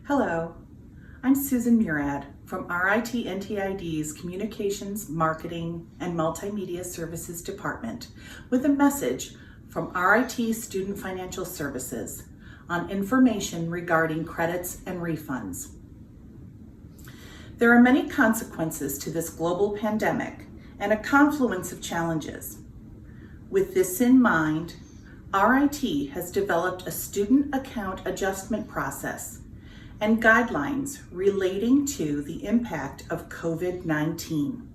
Hello, I'm Susan Murad from RIT NTID's Communications, Marketing, and Multimedia Services Department with a message from RIT Student Financial Services on information regarding credits and refunds. There are many consequences to this global pandemic and a confluence of challenges. With this in mind, RIT has developed a student account adjustment process and guidelines relating to the impact of COVID-19.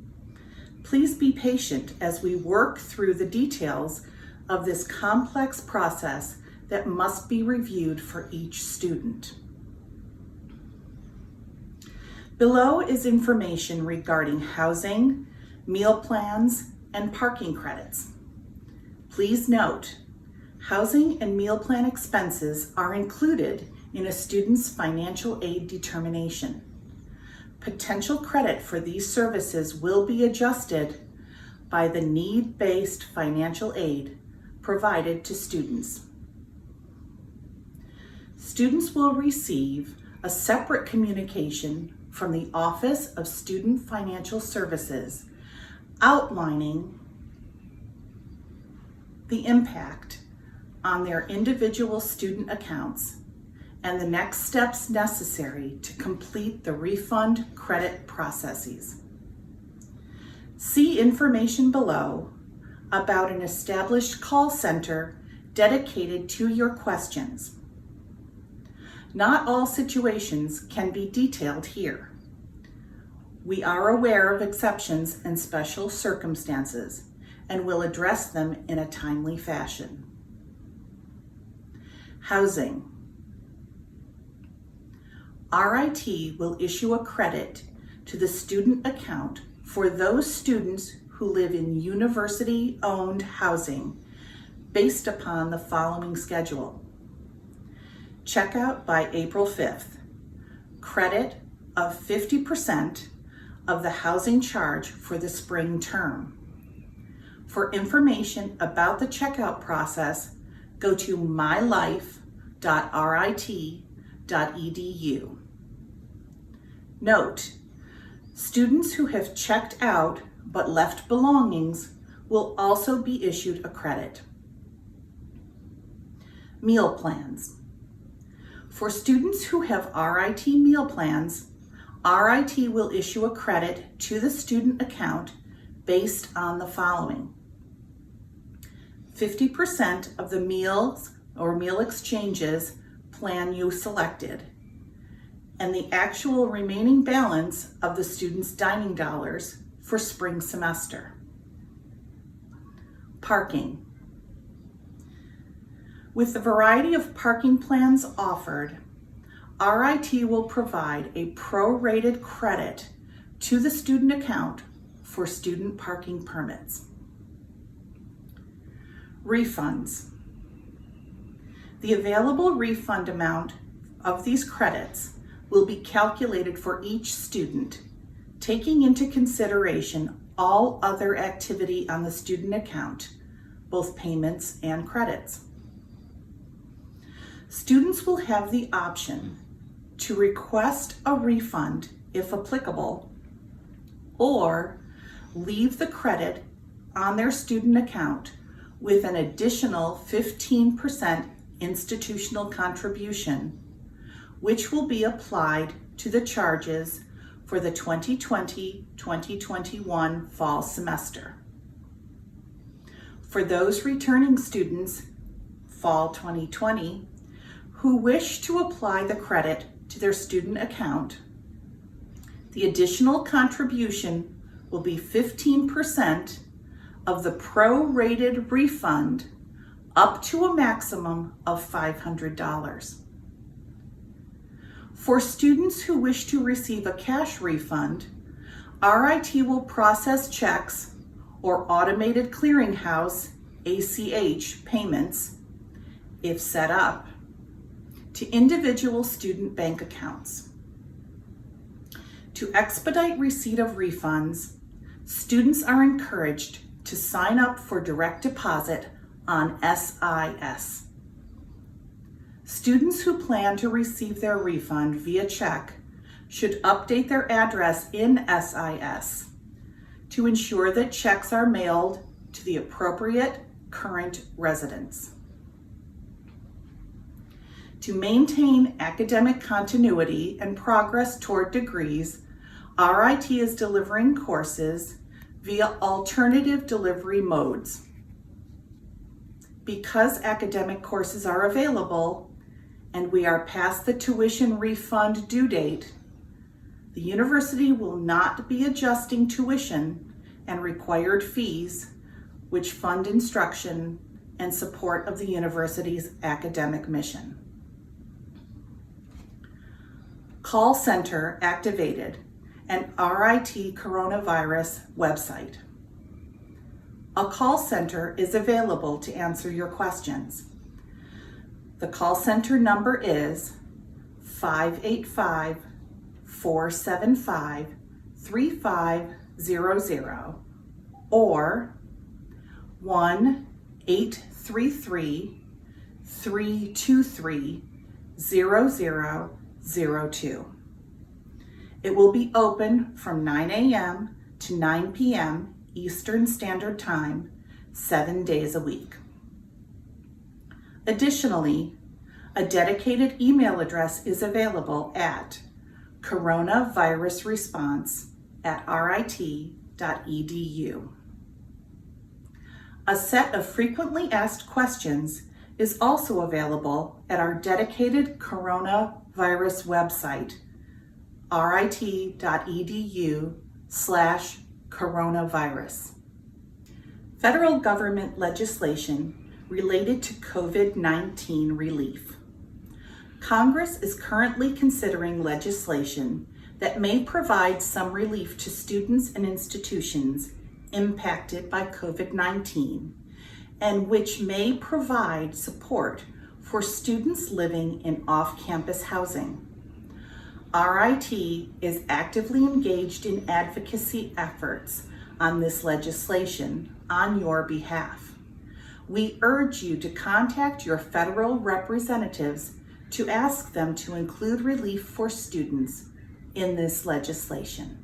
Please be patient as we work through the details of this complex process that must be reviewed for each student. Below is information regarding housing, meal plans, and parking credits. Please note, housing and meal plan expenses are included in a student's financial aid determination. Potential credit for these services will be adjusted by the need-based financial aid provided to students. Students will receive a separate communication from the Office of Student Financial Services outlining the impact on their individual student accounts and the next steps necessary to complete the refund credit processes. See information below about an established call center dedicated to your questions. Not all situations can be detailed here. We are aware of exceptions and special circumstances and will address them in a timely fashion. Housing. RIT will issue a credit to the student account for those students who live in university-owned housing based upon the following schedule. Checkout by April 5th. Credit of 50% of the housing charge for the spring term. For information about the checkout process, go to mylife.rit.edu. Note, students who have checked out but left belongings will also be issued a credit. Meal plans. For students who have RIT meal plans, RIT will issue a credit to the student account based on the following. 50% of the meals or meal exchanges plan you selected, and the actual remaining balance of the student's dining dollars for spring semester. Parking. With the variety of parking plans offered, RIT will provide a prorated credit to the student account for student parking permits. Refunds. The available refund amount of these credits will be calculated for each student, taking into consideration all other activity on the student account, both payments and credits. Students will have the option to request a refund if applicable, or leave the credit on their student account with an additional 15% institutional contribution, which will be applied to the charges for the 2020-2021 fall semester. For those returning students, fall 2020, who wish to apply the credit to their student account, the additional contribution will be 15% of the prorated refund up to a maximum of $500. For students who wish to receive a cash refund, RIT will process checks or automated clearinghouse ACH payments, if set up, to individual student bank accounts. To expedite receipt of refunds, students are encouraged to sign up for direct deposit on SIS. Students who plan to receive their refund via check should update their address in SIS to ensure that checks are mailed to the appropriate current residents. To maintain academic continuity and progress toward degrees, RIT is delivering courses via alternative delivery modes. Because academic courses are available and we are past the tuition refund due date, the university will not be adjusting tuition and required fees which fund instruction and support of the university's academic mission. Call center activated and RIT coronavirus website. A call center is available to answer your questions. The call center number is 585-475-3500 or 1-833-323-0002. It will be open from 9 a.m. to 9 p.m. Eastern Standard Time, 7 days a week. Additionally, a dedicated email address is available at coronavirusresponse@rit.edu. A set of frequently asked questions is also available at our dedicated coronavirus website, rit.edu/coronavirus. Federal government legislation related to COVID-19 relief. Congress is currently considering legislation that may provide some relief to students and institutions impacted by COVID-19 and which may provide support for students living in off-campus housing. RIT is actively engaged in advocacy efforts on this legislation on your behalf. We urge you to contact your federal representatives to ask them to include relief for students in this legislation.